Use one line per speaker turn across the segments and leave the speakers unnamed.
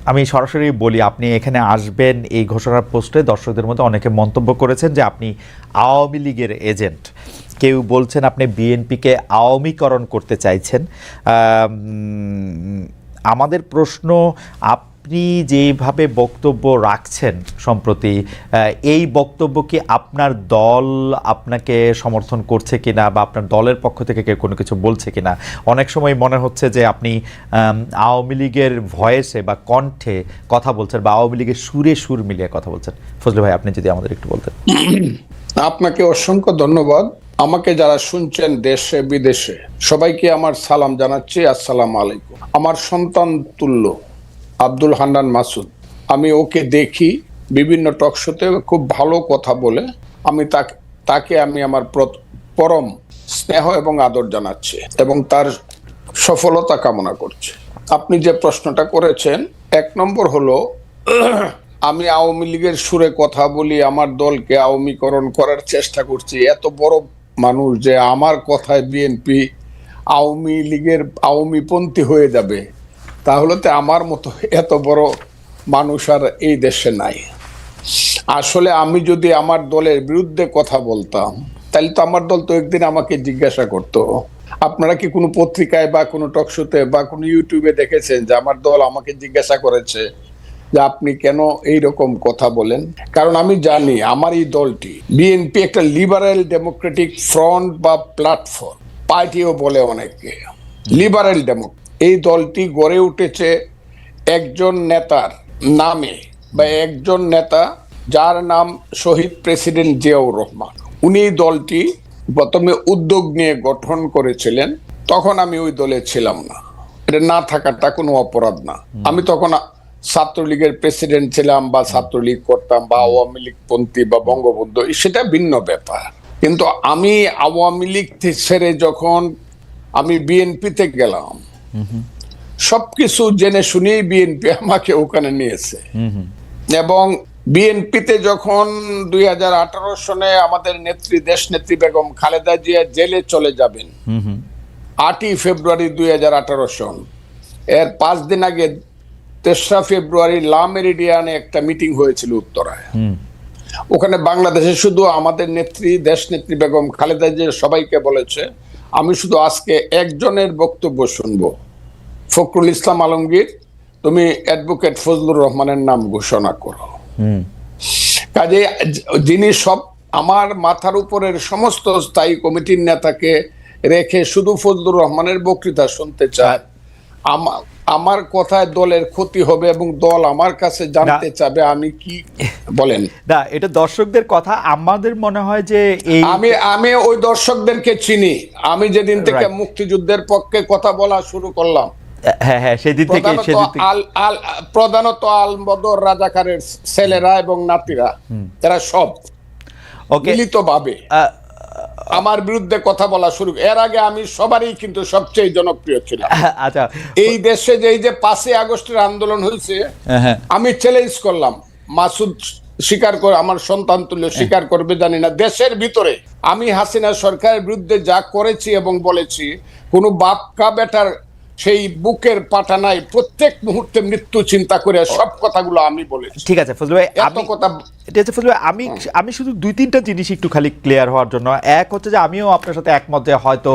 আমি সরাসরি বলি, আপনি এখানে আসবেন এই ঘোষণার পোস্টে দর্শকদের মধ্যে অনেকে মন্তব্য করেছেন যে আপনি আওয়ামী লীগের এজেন্ট, কেউ বলছেন আপনি বিএনপিকে আওয়ামীকরণ করতে চাইছেন। আমাদের প্রশ্ন, আপনি যেভাবে বক্তব্য রাখছেন সম্প্রতি, এই বক্তব্য কি আপনার দল আপনাকে সমর্থন করছে কিনা বা আপনার দলের পক্ষ থেকে কেউ কোনো কিছু বলছে কিনা? অনেক সময় মনে হচ্ছে যে আপনি আওয়ামী লীগের ভয়েসে বা কণ্ঠে কথা বলছেন বা আওয়ামী লীগের সুরে সুর মিলিয়ে কথা বলছেন। ফজলু ভাই, আপনি যদি আমাদের একটু বলতেন।
আপনাকে অসংখ্য ধন্যবাদ। আমাকে যারা শুনছেন দেশে বিদেশে সবাইকে আমার সালাম জানাচ্ছি, আসসালামু আলাইকুম। আমার সন্তান তুল্য আব্দুল হান্নান মাসুদ, আমি ওকে দেখি বিভিন্ন টক শোতে, খুব ভালো কথা বলে। আমি তাকে আমি আমার পরম স্নেহ এবং আদর জানাচ্ছি এবং তার সফলতা কামনা করছি। আপনি যে প্রশ্নটা করেছেন, 1 নম্বর হলো আমি আওয়ামী লীগের সুরে কথা বলি, আমার দলকে আওয়ামীকরণ করার চেষ্টা করছি। এত বড় মানুষ যে আমার কথায় বিএনপি আওয়ামী লীগের আওয়ামীপন্থী হয়ে যাবে, তাহলে তো আমার মতো এত বড় মানুষ আর এই দেশে নাই। আসলে আমি যদি আমার দলের বিরুদ্ধে কথা বলতাম, তাহলে তো আমার দল তো একদিন আমাকে জিজ্ঞাসা করতো। আপনারা কি কোনো পত্রিকায় বা কোনো টকশোতে বা কোনো ইউটিউবে দেখেছেন যে আমার দল আমাকে জিজ্ঞাসা করেছে যে আপনি কেন এইরকম কথা বলেন? কারণ আমি জানি আমার এই দলটি বিএনপি একটা লিবারেল ডেমোক্রেটিক ফ্রন্ট বা প্ল্যাটফর্ম, পার্টিও বলে অনেকে, লিবারেল এই দলটি গড়ে উঠেছে একজন নেতার নামে বা একজন নেতা যার নাম শহীদ প্রেসিডেন্ট জিয়াউর রহমান। উনি দলটি প্রথমে উদ্যোগ নিয়ে গঠন করেছিলেন। তখন আমি ওই দলে ছিলাম না, এটা না থাকাটা কোনো অপরাধ না। আমি তখন ছাত্রলীগের প্রেসিডেন্ট ছিলাম বা ছাত্রলীগ করতাম বা আওয়ামী লীগ পন্থী বা বঙ্গবন্ধু, সেটা ভিন্ন ব্যাপার। কিন্তু আমি আওয়ামী লীগ ছেড়ে যখন আমি বিএনপিতে গেলাম, সবকিছু জেনে শুনেই বিএনপি আমাকে ওখানে নিয়েছে। এবং বিএনপিতে যখন 2018 সনে আমাদের নেত্রী দেশনেত্রী বেগম খালেদা জিয়া জেলে চলে যাবেন 8ই ফেব্রুয়ারি 2018 সন, এর 5 দিন আগে 3রা ফেব্রুয়ারি লা মেরিডিয়ানে একটা মিটিং হয়েছিল উত্তরায়। ওখানে বাংলাদেশে শুধু আমাদের নেত্রী দেশনেত্রী বেগম খালেদা জিয়া সবাইকে বলেছে, আমি শুধু আজকে একজনের বক্তব্য শুনবো, ফখরুল ইসলাম আলমগীর, তুমি অ্যাডভোকেট ফজলুর রহমানের নাম ঘোষণা করো। কাজে যিনি সব আমার মাথার উপরের সমস্ত স্থায়ী কমিটির নেতাকে রেখে শুধু ফজলুর রহমানের বক্তৃতা শুনতে চায়, আমার কথায় দলের ক্ষতি হবে এবং দল আমার কাছে জানতে চাবে আমি কি বলেন।
না, এটা দর্শকদের কথা। আমাদের মনে হয় যে
আমি ওই দর্শকদেরকে চিনি। আমি যেদিন থেকে মুক্তিযুদ্ধের পক্ষে কথা বলা শুরু করলাম,
হ্যাঁ সেদিন থেকে
প্রধানত আলবদর রাজাকারের ছেলেরা এবং নাতিরা, তারা সব মিলিতভাবে আমার বিরুদ্ধে কথা বলা শুরু। এর আগে আমি সবারই কিন্তু সবচেয়ে জনপ্রিয় ছিলাম। আচ্ছা, এই দেশে যে 5ই আগস্টের আন্দোলন হয়েছে, আমি চ্যালেঞ্জ করলাম, মাসুদ স্বীকার করে, আমার সন্তান তুল্য স্বীকার করবে জানি না, দেশের ভিতরে আমি হাসিনা সরকারের বিরুদ্ধে যা করেছি এবং বলেছি, কোনো বাপকা বেটার সেই বুকের পাটা নাই, প্রত্যেক মুহূর্তে মৃত্যু চিন্তা করে সব কথাগুলো আমি বলেছি।
ঠিক আছে ফজলু ভাই, আমি শুধু 2-3টা জিনিস একটু খালি ক্লিয়ার হওয়ার জন্য। এক হচ্ছে যে আমিও আপনার সাথে একমত যে হয়তো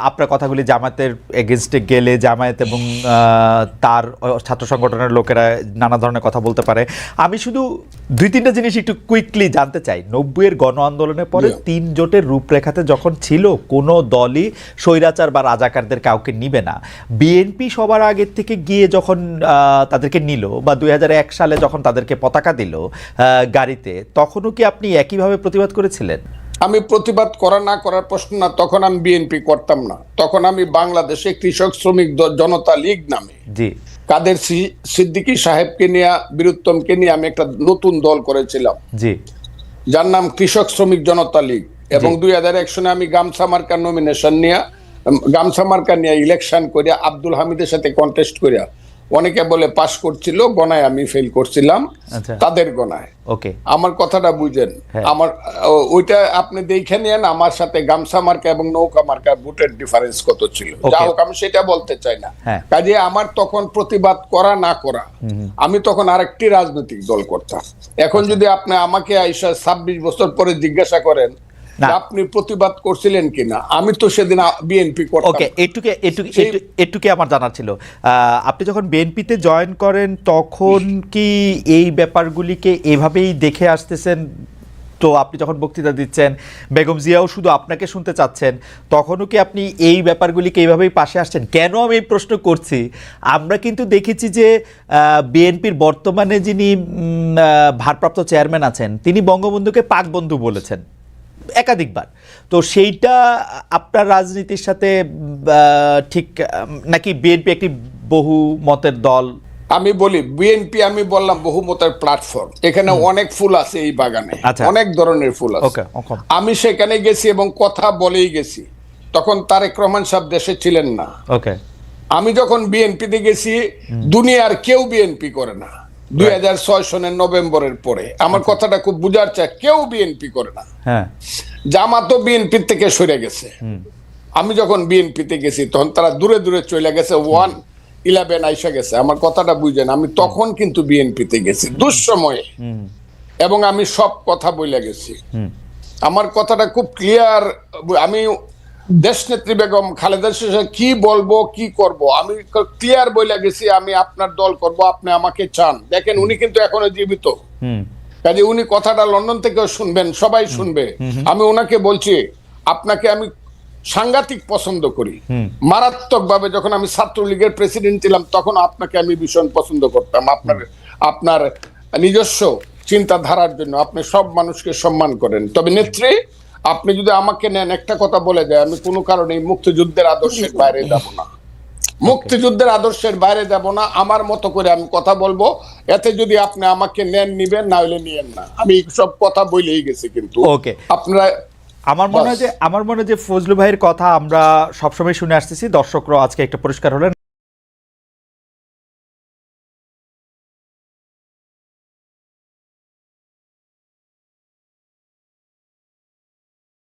আপনার কথাগুলি জামায়াতের এগেনস্টে গেলে জামায়াত এবং তার ছাত্র সংগঠনের লোকেরা নানা ধরনের কথা বলতে পারে। আমি শুধু 2-3টা জিনিস একটু কুইকলি জানতে চাই। 90-এর গণ আন্দোলনের পরে 3 জোটের রূপরেখাতে যখন ছিল কোনো দলই স্বৈরাচার বা রাজাকারদের কাউকে নিবে না। বিএনপি সবার আগের থেকে গিয়ে যখন তাদেরকে নিল বা 2001 সালে যখন তাদেরকে পতাকা দিল গাড়িতে, তখনও কি আপনি একইভাবে প্রতিবাদ করেছিলেন?
আমি প্রতিবাদ করা না করার প্রশ্ন না, তখন আমি বিএনপি করতাম না। তখন আমি বাংলাদেশে কৃষক শ্রমিক জনতা লীগ নামে কাদের সিদ্দিকী সাহেবকে নিয়ে, বীরুত্তমকে নিয়ে আমি একটা নতুন দল করেছিলাম, যার নাম কৃষক শ্রমিক জনতা লীগ। এবং 2001 সনে আমি গামছা মার্কার নমিনেশন নিয়ে, গামছা মার্কা নিয়ে ইলেকশন করিয়া আব্দুল হামিদের সাথে কন্টেস্ট করিয়া অনেকে বলে পাশ করছিল, গণায় আমি ফেল করছিলাম,
আচ্ছা।
তাদের গণায়।
ওকে,
আমার কথাটা বুঝেন।
হ্যাঁ।
আমার ওইটা আপনি দেখে নেন, আমার সাথে গামছা মার্কা এবং নৌকা মার্কা ভোটের ডিফারেন্স কত ছিল। যা
Okay.
হোক, আমি সেটা বলতে চাই না।
হ্যাঁ।
কাজে আমার তখন প্রতিবাদ করা না করা, আমি তখন আরেকটি রাজনৈতিক দল করতাম। এখন যদি আপনি আমাকে আইসা 26 বছর পরে জিজ্ঞাসা করেন
না।
যে আপনি প্রতিবাদ করছিলেন কিনা, আমি তো সেদিন বিএনপি করতাম।
ওকে, এটুকু আমার জানার ছিল। আপনি যখন বিএনপিতে জয়েন করেন তখন কি এই ব্যাপারগুলিকে এভাবেই দেখে আসতেছেন? তো আপনি যখন বক্তৃতা দিচ্ছেন, বেগম জিয়াও শুধু আপনাকে শুনতে চাচ্ছেন, তখনও কি আপনি এই ব্যাপারগুলিকে এইভাবেই পাশে আসছেন? কেন আমি এই প্রশ্ন করছি, আমরা কিন্তু দেখেছি যে বিএনপির বর্তমানে যিনি ভারপ্রাপ্ত চেয়ারম্যান আছেন, তিনি বঙ্গবন্ধুকে পাক বন্ধু বলেছেন একাধিকবার। তো সেইটা আপনার রাজনীতির সাথে ঠিক নাকি বিএনপি একটি বহু মতের দল?
আমি বলি, বিএনপি আমি বললাম বহুমতের প্ল্যাটফর্ম। এখানে অনেক ফুল আছে এই বাগানে,
আচ্ছা।
অনেক ধরনের ফুল আছে।
ওকে, ওকে।
আমি সেখানে গেছি এবং কথা বলেই গেছি। তখন তারেক রহমান সাহেব দেশে ছিলেন না।
ওকে,
আমি যখন বিএনপিতে গেছি, দুনিয়ার কেউ বিএনপি করে না 2006 সনের নভেম্বরের পরে। আমার কথাটা খুব বুঝার চাই, কেউ বিএনপি করে না।
হ্যাঁ,
জামাতও বিএনপি থেকে সরে গেছে। আমি যখন বিএনপিতে গেছি তখন তারা দূরে দূরে চলে গেছে, 1-11 আইসা গেছে। আমার কথাটা বুঝেন, আমি তখন কিন্তু বিএনপিতে গেছি দুঃসময়ে, এবং আমি সব কথা বলে গেছি। আমার কথাটা খুব ক্লিয়ার। আমি দেশনেত্রী বেগম খালেদা জিয়ার কি বলবো কি করব আমি ক্লিয়ার বলে গেছি। আমি আপনার দল করব, আপনি আমাকে চান। দেখেন, উনি কিন্তু এখনো জীবিত, কাজে উনি কথাটা লন্ডন থেকেও শুনবেন, সবাই শুনবে। আমি ওনাকে বলছি, আপনাকে আমি সাংঘাতিক পছন্দ করি, মারাত্মক ভাবে। যখন আমি ছাত্রলীগের প্রেসিডেন্ট ছিলাম তখন আপনাকে আমি ভীষণ পছন্দ করতাম, আপনার নিজস্ব চিন্তাধারার জন্য। আপনি সব মানুষকে সম্মান করেন। তবে নেত্রী, আপনি যদি আমাকে নেন, একটা কথা বলে যায়, আমি কোনো কারণে মুক্তিযুদ্ধের আদর্শের বাইরে যাব না। মুক্তিযুদ্ধের আদর্শের বাইরে যাব না। আমার মতো করে আমি কথা বলবো। এতে যদি আপনি আমাকে নেন, নিবেন, না হলে নিয়েন না। আমি সব কথা বলেই গেছি। কিন্তু
ওকে,
আপনারা,
আমার মনে হয় যে ফজলু ভাইয়ের কথা আমরা সবসময় শুনে আসতেছি, দর্শকরা আজকে একটা পরিষ্কার হলেন।